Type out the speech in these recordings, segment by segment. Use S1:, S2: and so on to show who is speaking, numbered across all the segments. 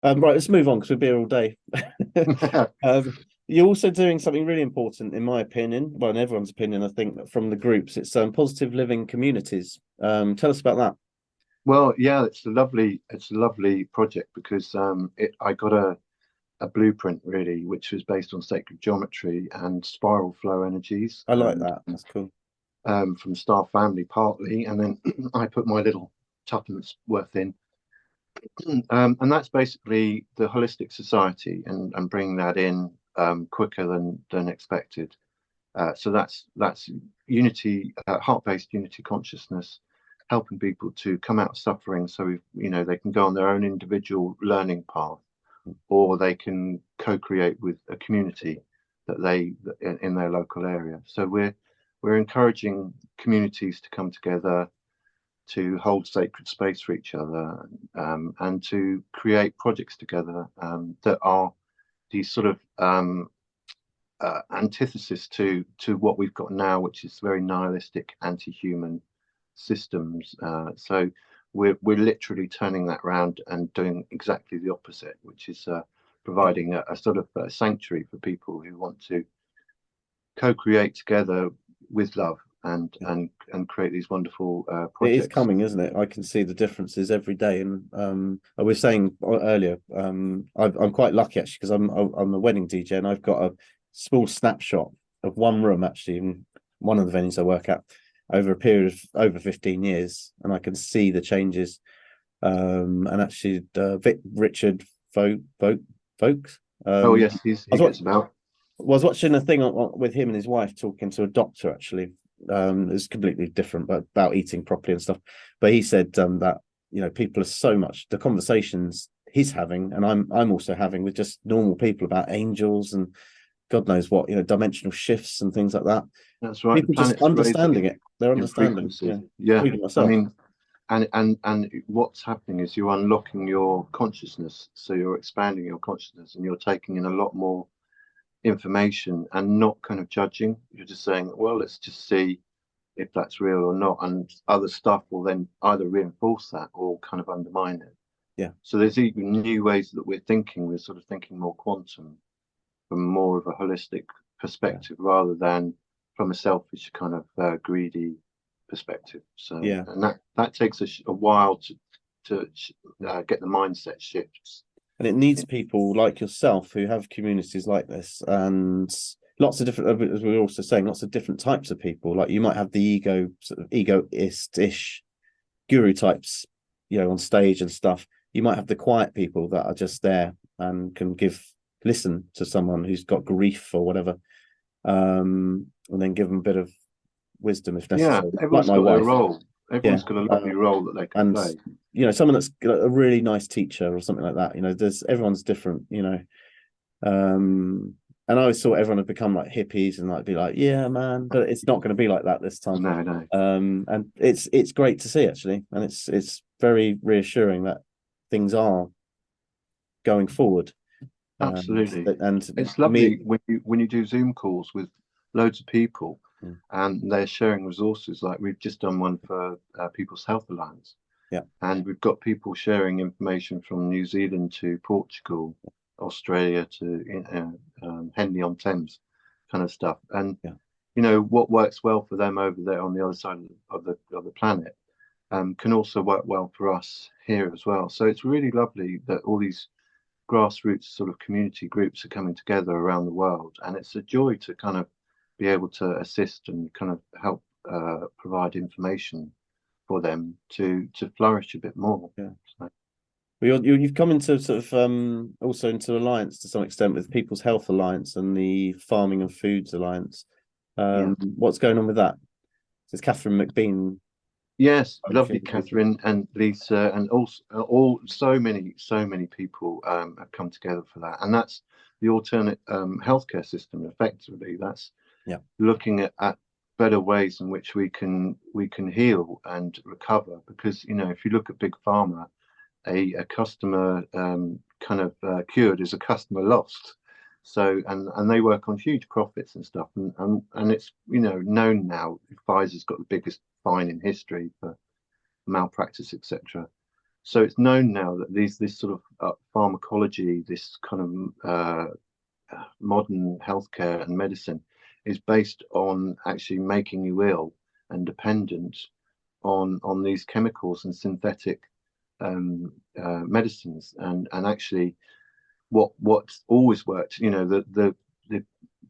S1: Right, let's move on because we'll be here all day. Um, you're also doing something really important, in my opinion, well, in everyone's opinion, I think, from the groups. It's positive living communities. Tell us about that.
S2: Well, yeah, it's a lovely project because I got a blueprint really, which was based on sacred geometry and spiral flow energies,
S1: I like
S2: and
S1: that. That's cool.
S2: from Star Family partly, and then I put my little tuppence worth in, and that's basically the holistic society, and bringing that in quicker than expected. So that's unity, heart-based unity consciousness, helping people to come out of suffering. So they can go on their own individual learning path, or they can co-create with a community that they in their local area. So we're encouraging communities to come together to hold sacred space for each other, and to create projects together that are these sort of antithesis to what we've got now, which is very nihilistic, anti-human systems. So we're literally turning that around and doing exactly the opposite, which is providing a sort of sanctuary for people who want to co-create together with love and create these wonderful
S1: It is
S2: projects.
S1: coming, isn't it? I can see the differences every day. And I was saying earlier, I'm quite lucky actually because I'm a wedding DJ and I've got a small snapshot of one room actually in one of the venues I work at over a period of over 15 years, and I can see the changes. And actually, Richard Folks.
S2: Oh
S1: Um,
S2: yes,
S1: I
S2: he
S1: was
S2: gets about.
S1: was watching a thing with him and his wife talking to a doctor actually. It's completely different, but about eating properly and stuff. But he said that people are so much the conversations he's having, and I'm also having with just normal people about angels and God knows what, dimensional shifts and things like that.
S2: That's right. The
S1: People just
S2: planet's raising
S1: understanding it. They're
S2: in
S1: understanding. Yeah,
S2: frequency. Yeah,
S1: including
S2: I
S1: myself.
S2: mean, and what's happening is you're unlocking your consciousness, so you're expanding your consciousness, and you're taking in a lot more information and not kind of judging. You're just saying, well, let's just see if that's real or not, and other stuff will then either reinforce that or kind of undermine it.
S1: Yeah,
S2: So there's even new ways that we're thinking. We're sort of thinking more quantum, from more of a holistic
S1: yeah,
S2: perspective rather than from a selfish kind of greedy perspective. So,
S1: yeah.
S2: and that takes a while to get the mindset shifts.
S1: And it needs people like yourself who have communities like this, and lots of different, as we were also saying, lots of different types of people. Like you might have the sort of egoist-ish guru types, on stage and stuff. You might have the quiet people that are just there and can listen to someone who's got grief or whatever, and then give them a bit of wisdom if
S2: Yeah,
S1: necessary. Like
S2: everyone's
S1: my
S2: got their
S1: wife,
S2: role.
S1: yeah.
S2: Everyone's got a lovely
S1: Um,
S2: role that they can
S1: and
S2: play.
S1: someone that's a really nice teacher or something like that. There's everyone's different. Um, and I always thought everyone had become like hippies and like be like, yeah, man, but it's not going to be like that this time.
S2: No, no,
S1: And it's great to see actually, and it's very reassuring that things are going forward.
S2: absolutely.
S1: And
S2: It's
S1: me,
S2: lovely when you do Zoom calls with loads of people
S1: mm,
S2: and they're sharing resources. Like we've just done one for People's Health Alliance,
S1: yeah,
S2: and we've got people sharing information from New Zealand to Portugal, Australia to Henley on Thames, kind of stuff. And
S1: yeah,
S2: what works well for them over there on the other side of the planet can also work well for us here as well. So it's really lovely that all these grassroots sort of community groups are coming together around the world, and it's a joy to kind of be able to assist and kind of help provide information for them to flourish a bit more.
S1: yeah.
S2: So,
S1: Well, you've come into sort of also into alliance to some extent with People's Health Alliance and the Farming and Foods Alliance.
S2: yeah.
S1: What's going on with that? It's Catherine McBean.
S2: Yes,
S1: I'm
S2: lovely
S1: feeling people.
S2: Catherine and Lisa, and also all so many people have come together for that, and that's the alternate healthcare system. Effectively, that's
S1: Yeah,
S2: looking at better ways in which we can heal and recover. Because if you look at big pharma, a customer kind of cured is a customer lost. So and they work on huge profits and stuff, and it's known now Pfizer's got the biggest fine in history for malpractice, etc. So it's known now that this sort of pharmacology, this kind of modern healthcare and medicine, is based on actually making you ill and dependent on these chemicals and synthetic medicines. And actually, what's always worked, the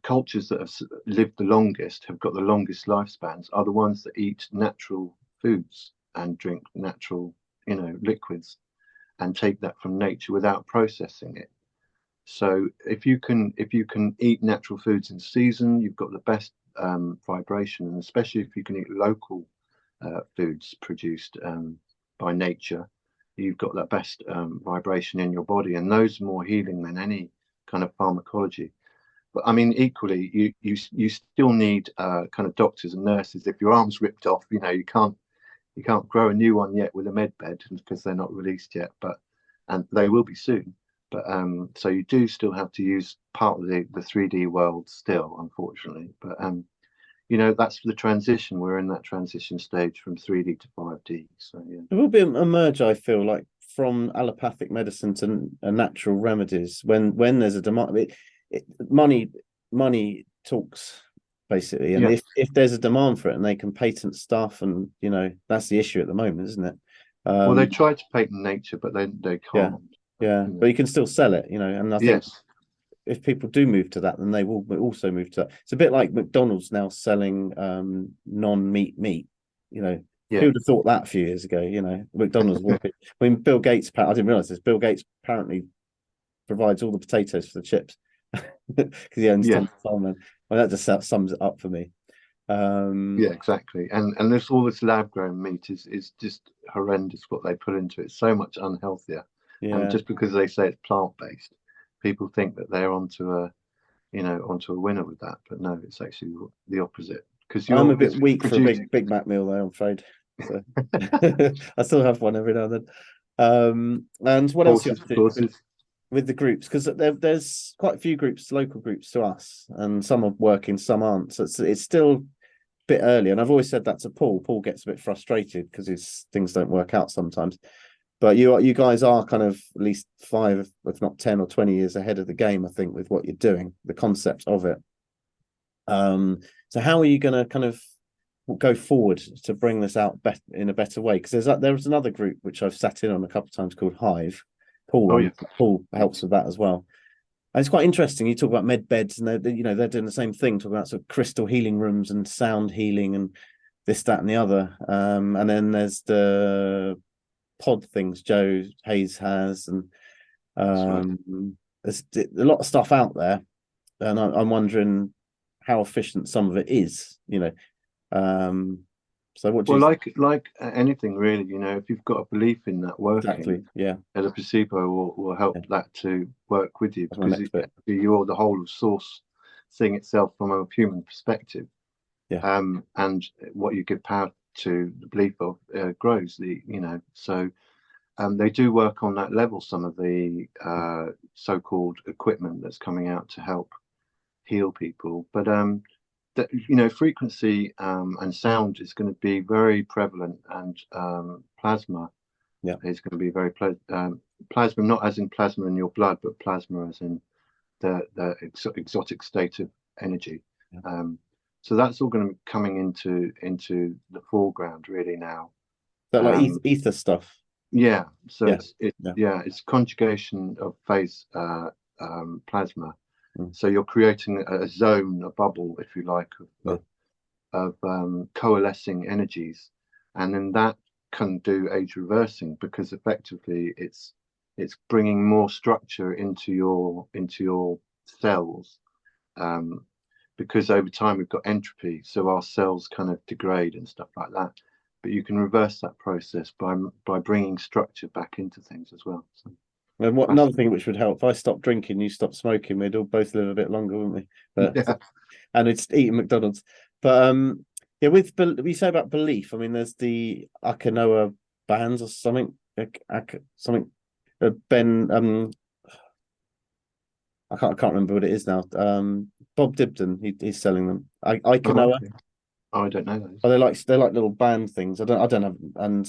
S2: cultures that have lived the longest, have got the longest lifespans, are the ones that eat natural foods and drink natural, liquids, and take that from nature without processing it. So if you can eat natural foods in season, you've got the best vibration, and especially if you can eat local foods produced by nature, you've got that best vibration in your body, and those are more healing than any kind of pharmacology. But I mean, equally, you still need kind of doctors and nurses. If your arm's ripped off, you can't grow a new one yet with a med bed because they're not released yet, and they will be soon. But so you do still have to use part of the 3D world still, unfortunately. But that's the transition. We're in that transition stage from 3D to 5D. So yeah,
S1: There will be a merge, I feel like, from allopathic medicine to natural remedies when there's a demand. Money talks, basically, and
S2: yeah.
S1: if there's a demand for it and they can patent stuff, and that's the issue at the moment, isn't it?
S2: Well, they try to patent nature, but they
S1: Yeah,
S2: can't.
S1: yeah, but you can still sell it, and I think
S2: Yes.
S1: if people do move to that, then they will also move to that. It's a bit like McDonald's now selling non-meat meat. Who
S2: Yeah.
S1: would have thought that a few years ago? McDonald's walking. I mean, Bill Gates. I didn't realize this. Bill Gates apparently provides all the potatoes for the chips because he owns
S2: Yeah.
S1: tons of farmland. Well, that just sums it up for me.
S2: Yeah, exactly. And there's all this lab grown meat is just horrendous what they put into it. So much unhealthier. And
S1: Yeah,
S2: just because they say it's plant based, people think that they're onto a winner with that. But no, it's actually the opposite. Because
S1: I'm a
S2: you're
S1: bit
S2: it's
S1: weak for a
S2: produced.
S1: Big Mac meal, though, I'm afraid. So I still have one every now and then. And what else are you
S2: Horses
S1: up
S2: for
S1: to
S2: courses.
S1: with the groups? Because there's quite a few groups, local groups to us, and some are working, some aren't. So it's still a bit early. And I've always said that to Paul. Paul gets a bit frustrated because his things don't work out sometimes. But you guys are kind of at least 5, if not 10 or 20 years ahead of the game, I think, with what you're doing, the concept of it. So how are you going to kind of go forward to bring this out in a better way? Because there's another group which I've sat in on a couple of times called Hive.
S2: Oh yeah.
S1: Paul helps with that as well. And it's quite interesting. You talk about med beds, and they're doing the same thing, talking about sort of crystal healing rooms and sound healing and this, that, and the other. And then there's the pod things Joe Hayes has, and
S2: Right.
S1: there's a lot of stuff out there, and I'm wondering how efficient some of it is. So what do
S2: Well,
S1: you
S2: like anything really, if you've got a belief in that
S1: exactly?
S2: working,
S1: Yeah,
S2: the placebo will help
S1: yeah,
S2: that to work with you,
S1: that's my
S2: because
S1: next bit.
S2: you're the whole of source, seeing itself from a human perspective.
S1: Yeah,
S2: And what you give power to, the belief of, grows. So they do work on that level. Some of the so-called equipment that's coming out to help heal people, but frequency and sound is going to be very prevalent, and plasma
S1: yeah.
S2: is going to be very plasma, not as in plasma in your blood, but plasma as in the exotic state of energy.
S1: Yeah.
S2: So that's all going to be coming into the foreground really now.
S1: That like
S2: Um,
S1: ether stuff.
S2: yeah, so
S1: Yeah,
S2: it's
S1: yeah.
S2: it's conjugation of phase plasma.
S1: Mm,
S2: So you're creating a zone, a bubble, if you like,
S1: yeah.
S2: of coalescing energies, and then that can do age reversing, because effectively it's bringing more structure into your cells, um, because over time we've got entropy, so our cells kind of degrade and stuff like that. But you can reverse that process by bringing structure back into things as well. So
S1: And what
S2: that's
S1: another thing which would help if I stopped drinking, you stopped smoking, we'd all both live a bit longer, wouldn't we? But
S2: yeah.
S1: and it's eating McDonald's. But yeah, with we say about belief. I mean, there's the Akanoa bands or something, something. Ben, I can't remember what it is now. Bob Dibden, he's selling them.
S2: Oh,
S1: Aikanoa.
S2: okay. Oh, I don't know those.
S1: Oh, they're like little band things. I don't have, and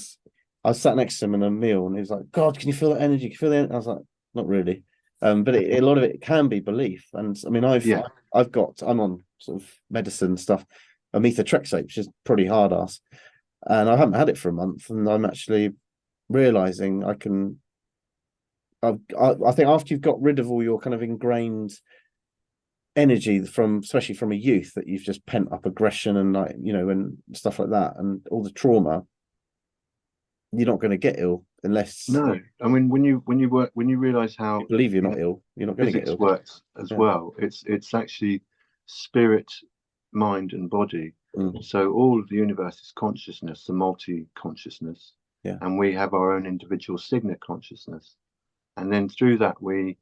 S1: I sat next to him in a meal, and he was like, "God, can you feel that energy? Can you feel that?" I was like, "Not really." But a lot of it can be belief, and I mean,
S2: Yeah.
S1: I'm on sort of medicine stuff, methotrexate, which is pretty hard ass, and I haven't had it for a month, and I'm actually realizing I can. I think after you've got rid of all your kind of ingrained energy from, especially from a youth, that you've just pent up aggression and, like, and stuff like that, and all the trauma, you're not going to get ill unless
S2: No, I mean when you realize
S1: you
S2: how
S1: believe you're not ill. You're not going to get
S2: physics
S1: ill.
S2: works as
S1: Yeah.
S2: well, it's actually spirit, mind, and body.
S1: Mm.
S2: So all of the universe is consciousness, the multi-consciousness,
S1: Yeah.
S2: and we have our own individual signet consciousness. And then through that we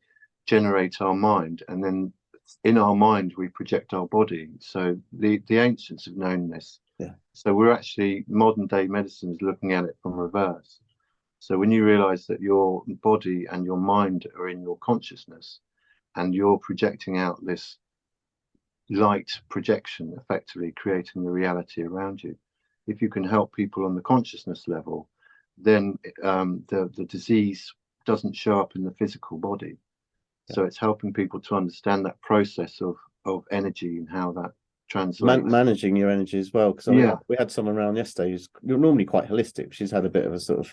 S2: generate our mind, and then in our mind we project our body. So the ancients have known this.
S1: Yeah.
S2: So we're actually, modern day medicine is looking at it from reverse. So when you realize that your body and your mind are in your consciousness, and you're projecting out this light projection, effectively creating the reality around you, if you can help people on the consciousness level, then the disease doesn't show up in the physical body.
S1: Yeah.
S2: So it's helping people to understand that process of energy and how that translates.
S1: Managing your energy as well, because I mean,
S2: Yeah.
S1: we had someone around yesterday who's normally quite holistic. She's had a bit of a sort of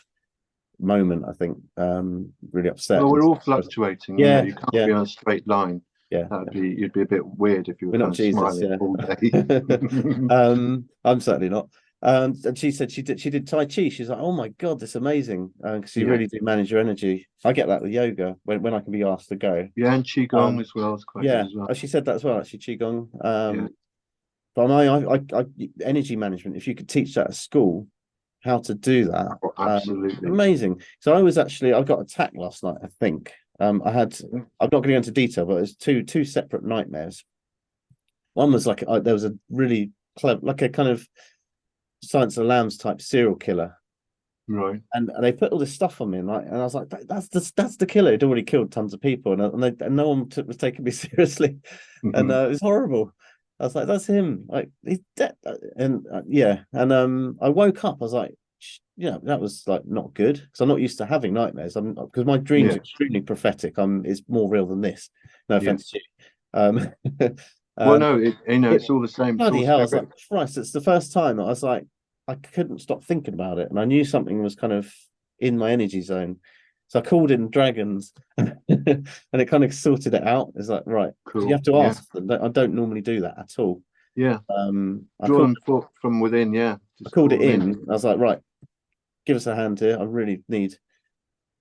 S1: moment, I think, really upset.
S2: Well,
S1: And
S2: we're all fluctuating. You know,
S1: yeah,
S2: you can't
S1: yeah,
S2: be on a straight line.
S1: yeah,
S2: That'd
S1: yeah.
S2: be, you'd be a bit weird if you were
S1: We're not
S2: kind of
S1: Jesus,
S2: smiling
S1: yeah.
S2: all day.
S1: I'm certainly not. And she said she did Tai Chi. She's like, "Oh my God, that's amazing." Because you
S2: Yeah.
S1: really do manage your energy. I get that with yoga when I can be asked to go.
S2: Yeah, and Qigong
S1: Um,
S2: as well is quite good
S1: yeah.
S2: as well.
S1: Oh, she said that as well, actually, Qigong.
S2: Yeah.
S1: But energy management, if you could teach that at school, how to do that,
S2: Oh, absolutely.
S1: amazing. So I got attacked last night, I think. I had,
S2: Yeah.
S1: I'm not going to go into detail, but there's two separate nightmares. One was like, there was a really clever, like a kind of Silence of the Lambs type serial killer,
S2: Right.
S1: and they put all this stuff on me, and I was like, that's the killer. He'd already killed tons of people, and no one was taking me seriously, and it was horrible. I was like, that's him. Like, he's dead. And yeah, and I woke up. I was like, yeah, that was like not good, because I'm not used to having nightmares. I'm because my dreams
S2: Yeah.
S1: are extremely prophetic. It's more real than this. No offense
S2: Yes.
S1: to you. Um,
S2: Well,
S1: um,
S2: no,
S1: it
S2: it's all the same. It's
S1: bloody
S2: all
S1: hell. I was
S2: spirit.
S1: like, Christ, it's the first time that I was like, I couldn't stop thinking about it, and I knew something was kind of in my energy zone. So I called in dragons, and it kind of sorted it out. It's like, right, because you
S2: Cool.
S1: have to
S2: Yeah.
S1: ask them. I don't normally do that at all.
S2: Yeah.
S1: I
S2: Draw
S1: called
S2: them from within. Yeah.
S1: I
S2: Just
S1: called
S2: call
S1: it
S2: them in.
S1: in. I was like, right, give us a hand here. I really need.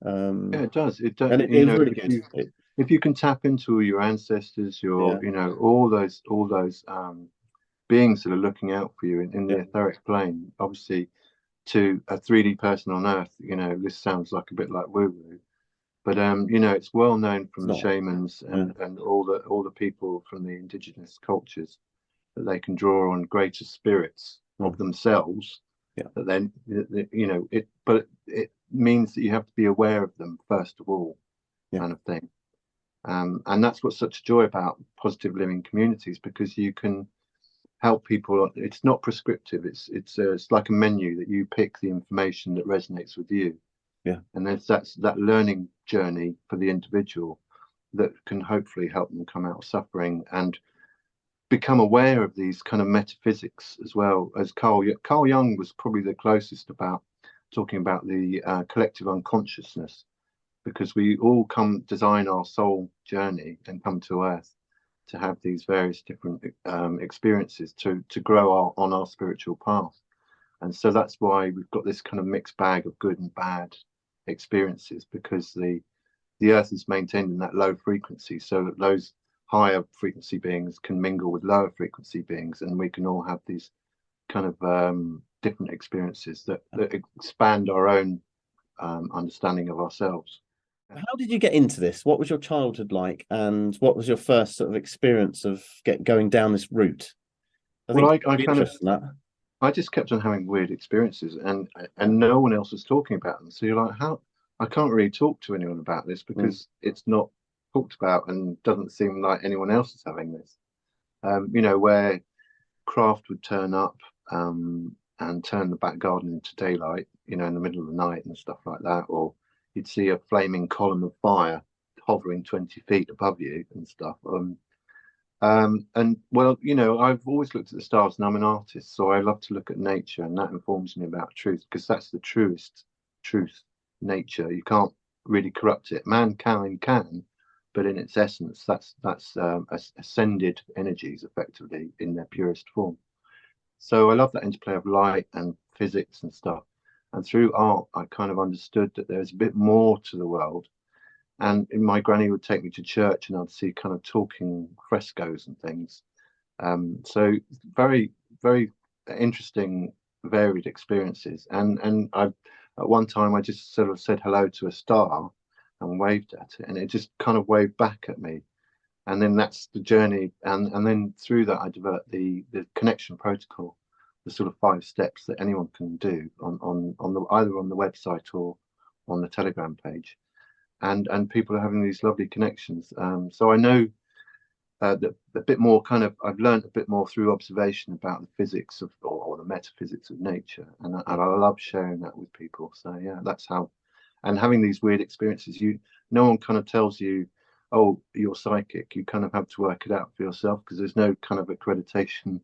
S2: Yeah,
S1: Um,
S2: it does. It does.
S1: and it
S2: You
S1: was
S2: know,
S1: really good.
S2: if you can tap into your ancestors,
S1: Yeah,
S2: your, all those beings that are looking out for you in the
S1: yeah,
S2: etheric plane, obviously to a 3D person on Earth, this sounds like a bit like woo-woo, but it's well known
S1: it's
S2: from the
S1: not.
S2: shamans
S1: Yeah,
S2: and all the people from the indigenous cultures that they can draw on greater spirits of
S1: mm,
S2: themselves.
S1: yeah,
S2: That then, but it means that you have to be aware of them first of all,
S1: yeah,
S2: kind of thing. And that's what's such a joy about positive living communities, because you can help people. It's not prescriptive. It's like a menu that you pick the information that resonates with you,
S1: yeah.
S2: and that's that learning journey for the individual that can hopefully help them come out of suffering and become aware of these kind of metaphysics as well. As Carl Jung was probably the closest about talking about the collective unconsciousness, because we all come design our soul journey and come to Earth to have these various different experiences to grow on our spiritual path. And so that's why we've got this kind of mixed bag of good and bad experiences, because the Earth is maintained in that low frequency, so that those higher frequency beings can mingle with lower frequency beings, and we can all have these kind of different experiences that expand our own understanding of ourselves.
S1: How did you get into this? What was your childhood like, and what was your first sort of experience of going down this route? I
S2: Well,
S1: think
S2: I
S1: it'd be
S2: kind of
S1: interesting that.
S2: I just kept on having weird experiences, and no one else was talking about them. So you're like, how? I can't really talk to anyone about this
S1: Mm,
S2: because it's not talked about and doesn't seem like anyone else is having this. Where craft would turn up, and turn the back garden into daylight, you know, in the middle of the night and stuff like that. Or you'd see a flaming column of fire hovering 20 feet above you and stuff. And well, you know, I've always looked at the stars, and I'm an artist, so I love to look at nature, and that informs me about truth, because that's the truest truth, nature. You can't really corrupt it. Mankind can, but in its essence, that's ascended energies, effectively, in their purest form. So I love that interplay of light and physics and stuff. And through art, I kind of understood that there's a bit more to the world. And my granny would take me to church, and I'd see kind of talking frescoes and things. So very, very interesting, varied experiences. And I, at one time, I just sort of said hello to a star and waved at it, and it just kind of waved back at me. And then that's the journey. And then through that, I developed the connection protocol, the sort of 5 steps that anyone can do on the either on the website or on the Telegram page. And people are having these lovely connections. So I know that a bit more kind of, I've learned a bit more through observation about the physics of, or the metaphysics of nature, and I love sharing that with people. So yeah, that's how. And having these weird experiences, no one kind of tells you, oh, you're psychic. You kind of have to work it out for yourself, because there's no kind of accreditation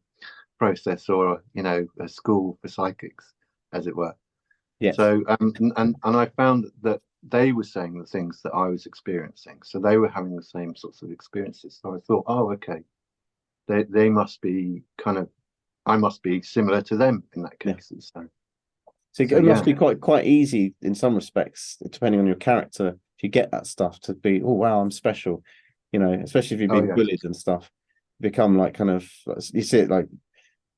S2: process, or, you know, a school for psychics, as it were.
S1: Yes.
S2: So and I found that they were saying the things that I was experiencing, so they were having the same sorts of experiences. So I thought, oh, okay, they must be kind of, I must be similar to them in that case.
S1: Yeah.
S2: So
S1: it must be quite easy in some respects, depending on your character, if you get that stuff, to be, oh wow, I'm special, you know, especially if you've been bullied and stuff, become like kind of, you see it like,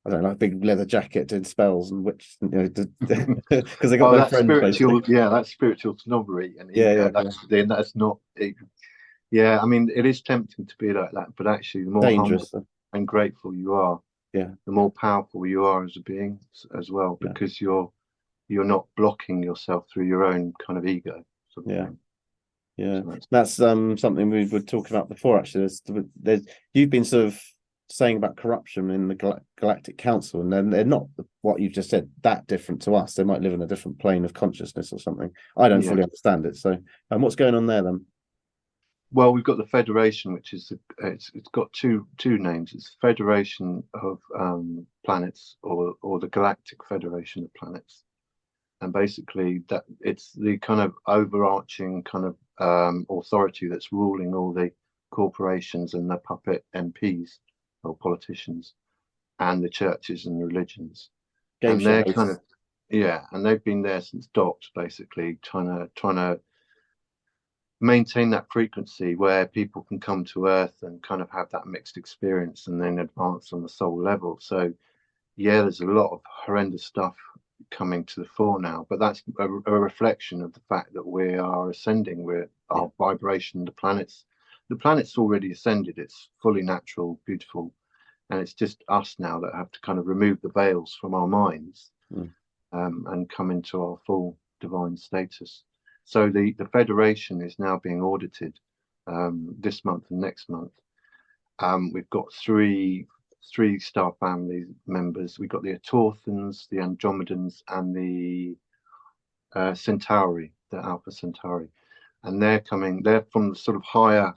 S1: I don't know, like big leather jacket doing spells, and which, you know, because they got no friends,
S2: spiritual,
S1: basically.
S2: yeah, that's spiritual snobbery and ego. That's not. Yeah, I mean, it is tempting to be like that, but actually, the more
S1: dangerous
S2: humble and grateful you are,
S1: yeah,
S2: the more powerful you are as a being as well, because you're not blocking yourself through your own kind of ego. Sort of thing.
S1: Yeah, so that's something we were talking about before. Actually, there's you've been sort of saying about corruption in the Galactic Council, and then they're not what you've just said that different to us. They might live in a different plane of consciousness or something. I don't fully understand it. So, what's going on there then?
S2: Well, we've got the Federation, which is it's got two names. It's the Federation of Planets, or the Galactic Federation of Planets, and basically that it's the kind of overarching kind of authority that's ruling all the corporations and the puppet MPs or politicians and the churches and the religions. And they're kind of, and they've been there since Dot, basically trying to maintain that frequency where people can come to Earth and kind of have that mixed experience and then advance on the soul level. So yeah, there's a lot of horrendous stuff coming to the fore now, but that's a reflection of the fact that we are ascending. Our vibration, the planet's already ascended. It's fully natural, beautiful, and it's just us now that have to kind of remove the veils from our minds and come into our full divine status. So the Federation is now being audited this month and next month. We've got three star family members. We've got the Autorthans, the Andromedans, and the Centauri, the Alpha Centauri. And they're from the sort of higher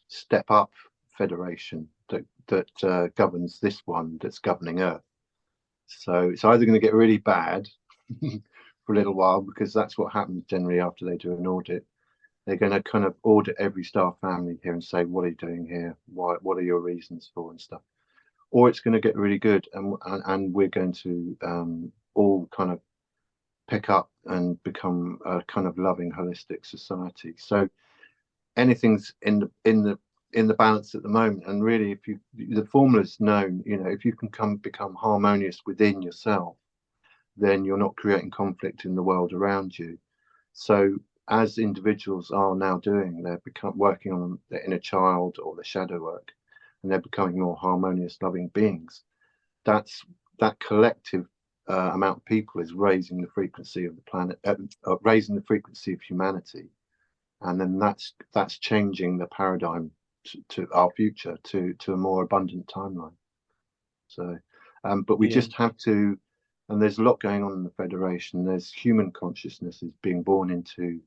S2: step up federation that governs this one that's governing Earth. So it's either going to get really bad for a little while, because that's what happens generally after they do an audit. They're going to kind of audit every star family here and say, what are you doing here? What are your reasons for and stuff? Or it's going to get really good, and we're going to all kind of pick up and become a kind of loving, holistic society. So anything's in the balance at the moment. And really, the formula's known, you know, if you can become harmonious within yourself, then you're not creating conflict in the world around you. So as individuals are now doing, they're working on their inner child or their shadow work, and they're becoming more harmonious, loving beings. That collective amount of people is raising the frequency of the planet, raising the frequency of humanity, and then that's changing the paradigm to our future, to a more abundant timeline. So, but we just have to and there's a lot going on in the Federation. There's human consciousness is being born into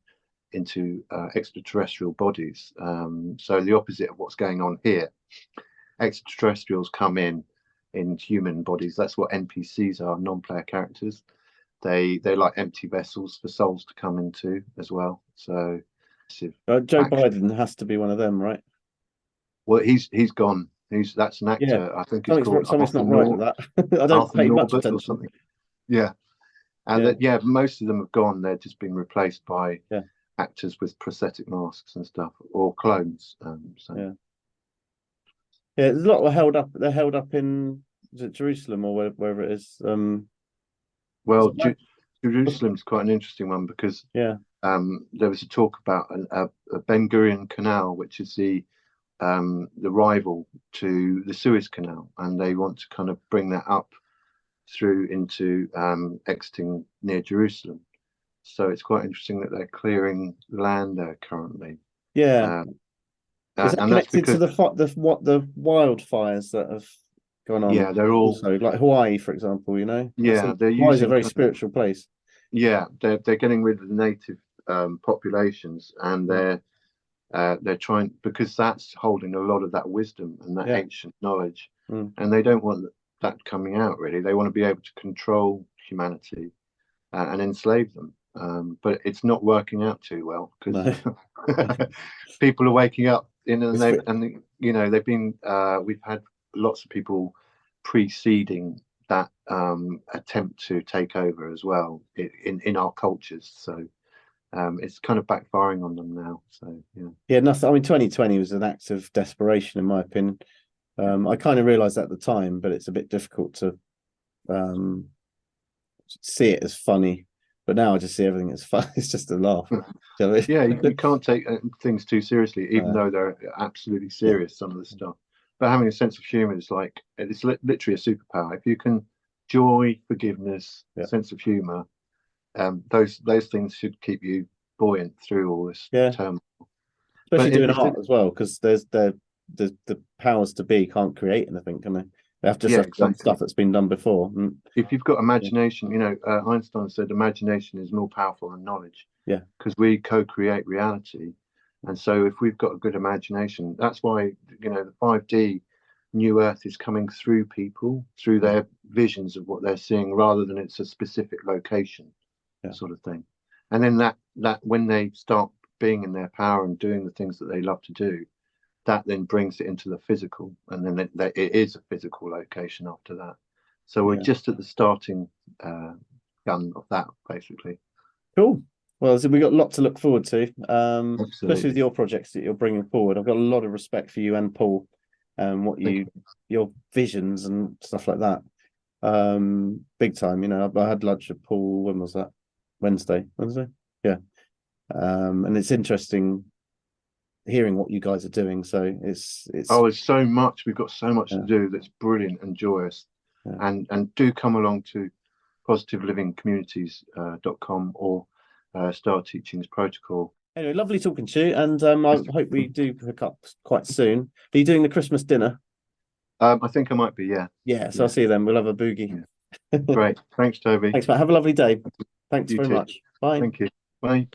S2: extraterrestrial bodies. So the opposite of what's going on here. Extraterrestrials come in human bodies. That's what NPCs are, non-player characters. They're like empty vessels for souls to come into as well. So
S1: Joe Biden has to be one of them, right?
S2: well, he's gone. That's an
S1: Yeah,
S2: actor. I think it's called
S1: something's not right with that. I don't
S2: Arthur
S1: pay much
S2: Norbert or
S1: attention.
S2: something. Yeah, and most of them have gone. They're just being replaced by actors with prosthetic masks and stuff, or clones.
S1: There's a lot were held up. They're held up in, is it Jerusalem or wherever it is?
S2: Well, Jerusalem's quite an interesting one because
S1: there
S2: was a talk about a Ben Gurion Canal, which is the rival to the Suez Canal, and they want to kind of bring that up through into exiting near Jerusalem. So it's quite interesting that they're clearing land there currently.
S1: Yeah. Is that connected to the wildfires that have gone on?
S2: Yeah, they're all
S1: also like Hawaii, for example. You know,
S2: they're
S1: Hawaii's
S2: using
S1: a very spiritual place.
S2: Yeah, they're getting rid of the native populations, and they're trying, because that's holding a lot of that wisdom and that ancient knowledge, and they don't want that coming out really. They want to be able to control humanity and enslave them. But it's not working out too well because people are waking up and they've been we've had lots of people preceding that attempt to take over as well in our cultures. So it's kind of backfiring on them now. So
S1: nothing. I mean, 2020 was an act of desperation, in my opinion. I kind of realised at the time, but it's a bit difficult to see it as funny. But now I just see everything as fun. It's just a laugh.
S2: You can't take things too seriously, even though they're absolutely serious, some of the stuff. But having a sense of humor is like, it's literally a superpower. If you can joy, forgiveness, sense of humor, those things should keep you buoyant through all this turmoil.
S1: Especially doing art as well, because there's the powers to be can't create anything, can they? They have to just done stuff that's been done before.
S2: If you've got imagination, Einstein said imagination is more powerful than knowledge.
S1: Yeah.
S2: Because we co-create reality. And so if we've got a good imagination, that's why, the 5D New Earth is coming through people, through their visions of what they're seeing, rather than it's a specific location sort of thing. And then that when they start being in their power and doing the things that they love to do, that then brings it into the physical, and then it is a physical location after that. So we're just at the starting gun of that, basically.
S1: Cool. Well, so we've got a lot to look forward to, especially with your projects that you're bringing forward. I've got a lot of respect for you and Paul, and your visions and stuff like that. Big time. I had lunch with Paul. When was that? Wednesday. Yeah. And it's interesting hearing what you guys are doing. So it's
S2: so much. We've got so much to do that's brilliant and joyous. And do come along to positivelivingcommunities.com or Star Teachings Protocol.
S1: Anyway, lovely talking to you, and I hope we do hook up quite soon. Are you doing the Christmas dinner?
S2: I think I might be, yeah.
S1: So I'll see you then. We'll have a boogie.
S2: Great. Thanks, Toby.
S1: Thanks, Matt. Have a lovely day. Thanks very much. Bye.
S2: Thank you. Bye.